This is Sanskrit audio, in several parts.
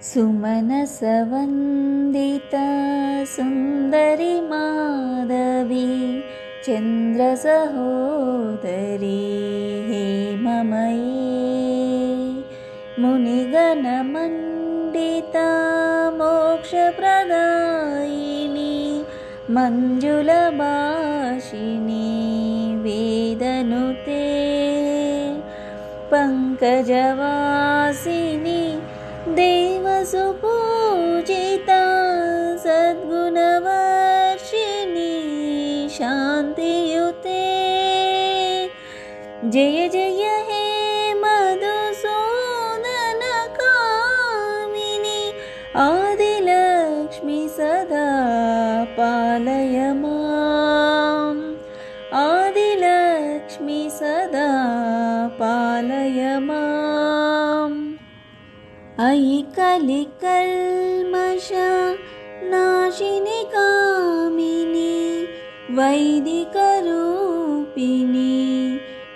सुमनसवन्दिता सुन्दरि माधवी चन्द्रसहोदरी हेममयी मुनिगणमण्डिता मोक्षप्रदायिनी मञ्जुलभाषिणी वेदनुते पङ्कजवासिनी देवसुपूजिता सद्गुणवर्षिणी शान्तियुते जय जय हे मधुसूदनकामिनि आदिलक्ष्मी सदा पालय माम् आदिलक्ष्मी सदा पालय माम् अयि कलिकल्मष नाशिनि कामिनि वैदिकरूपिणि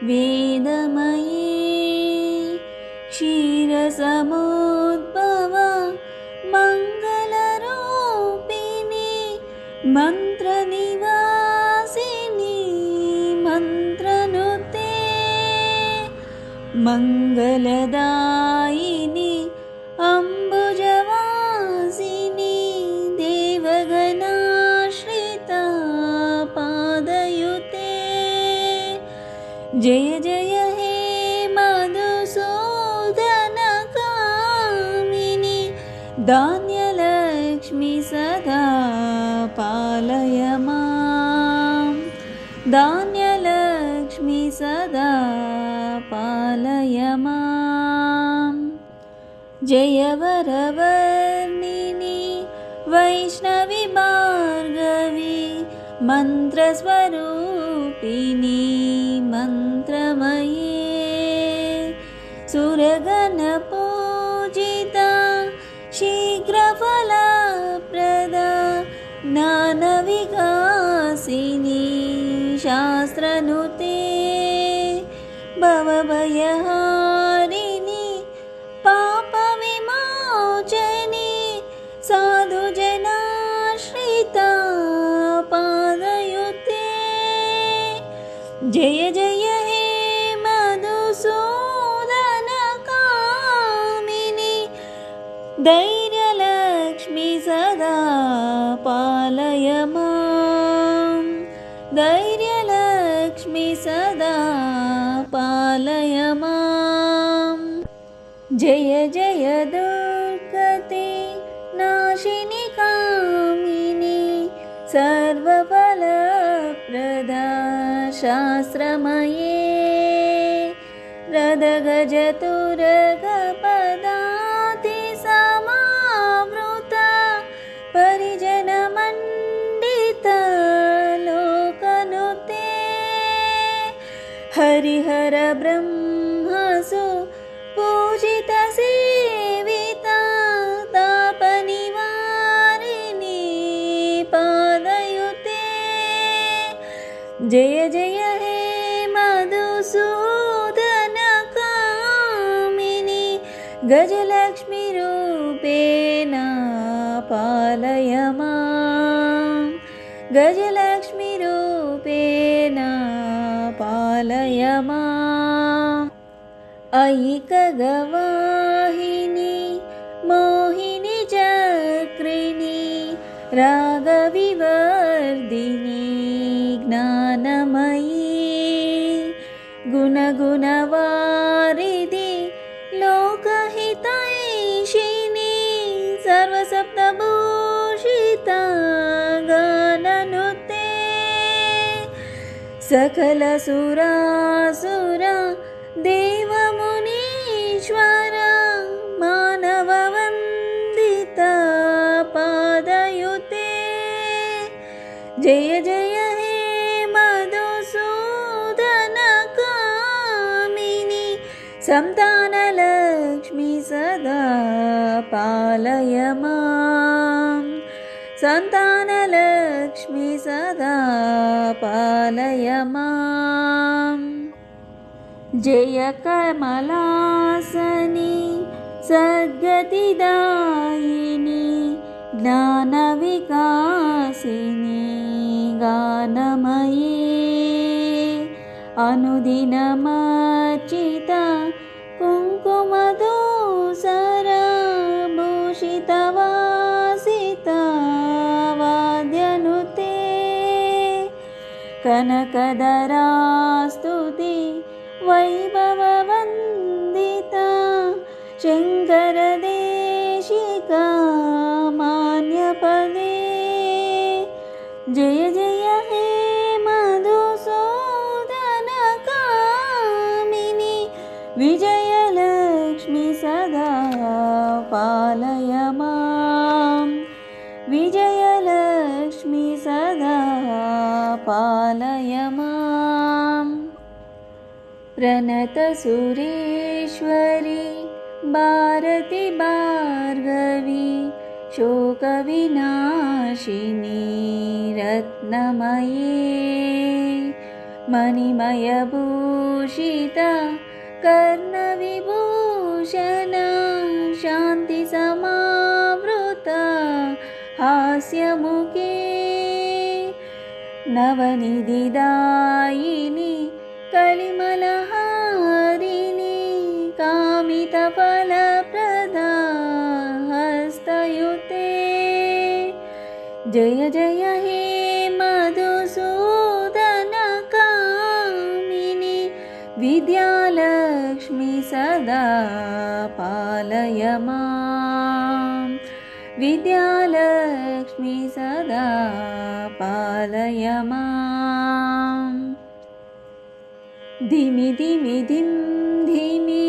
वेदमयी क्षीरसमुद्भव मङ्गलरूपिणि मन्त्रनिवासिनि मन्त्रनुते मङ्गलदायिनि अम्बुजवासिनी देवगणाश्रिता पादयुते जय जय हे मधुसूदनकामिनि धान्यलक्ष्मी सदा पालय माम् धान्यलक्ष्मी सदा पालय माम् जय वरवर्णिनि वैष्णवी भार्गवी मन्त्रस्वरूपिणी मन्त्रमयी सुरगणपूजिता शीघ्रफलप्रदा ज्ञानविकासिनी शास्त्रनुते भवभयहारिणि पापविमोचनि साधुजनाश्रिता पादयुते जय जय हे मधुसूदनकामिनि धैर्यलक्ष्मी सदा पालय माम् धैर्यलक्ष्मी सदा पालय माम् जय जय दुर्गते नाशिनि कामिनि सर्वफलप्रदा शास्त्रमये रदगजतुरगपदातिसमावृता परिजनमण्डिता लोकनुते हरिहर ब्रह्मसु पूजिता सेविता तापनिवारिणी पादयुते जय जय हे मधुसूदनकामिनि गजलक्ष्मी रूपेण पालय माम् गजलक्ष्मी रूपेण पालय माम् अयि खगवाहिनि मोहिनि चक्रिणि रागविवर्धिनि ज्ञानमयी गुणगुणवारिधि लोकहितैषिणि सर्वसप्तभूषिता गाननुते सकलसुरासुरा देवमुनीश्वर मानववन्दिता पादयुते जय जय हे मधुसूदनकामिनि सन्तानलक्ष्मी सदा पालय माम् सन्तानलक्ष्मी सदा पालय माम् जय कमलासनि सद्गतिदायिनी ज्ञानविकासिनी गानमयी अनुदिनमर्चिता कुङ्कुमधूसरभूषितवासिता वाद्यनुते कनकदरास्तुति वैभववन्दिता शङ्करदेशिका मान्यपदे जय जय हे मधुसूदनकामिनि विजयलक्ष्मी सदा पालय मां विजयलक्ष्मी सदा पालय माम् प्रणतसुरेश्वरी भारती भार्गवी शोकविनाशिनी रत्नमये मणिमयभूषिता कर्णविभूषणा शान्तिसमावृता हास्यमुखे नवनिधिदायिनी कलिमलहारिणी कामितफलप्रदा हस्तयुते जय जय हे मधुसूदनकामिनि विद्यालक्ष्मी सदा पालय मां विद्यालक्ष्मी सदा पालय माम् धिमि धिमि धिं धिमि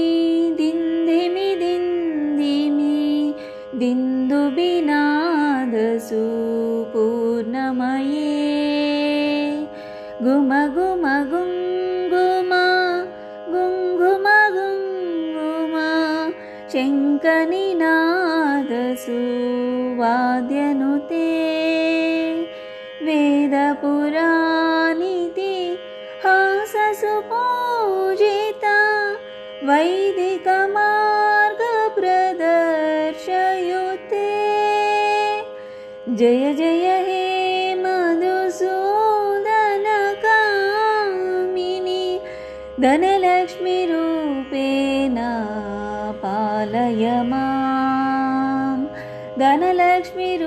दिं धिमि दिं धिमि दिन्दुबिनादसु पूर्णमये गुम गुम गुङ्गुम गुङ्गुम गुङ्गुम शङ्खनिनादसु वाद्यनुते वेदपुराणिति हाससुपूजिता वैदिकमार्गप्रदर्शयुते जय जय हे मधुसूदनकामिनि धनलक्ष्मीरूपेण पालय मां धनलक्ष्मीरूपेण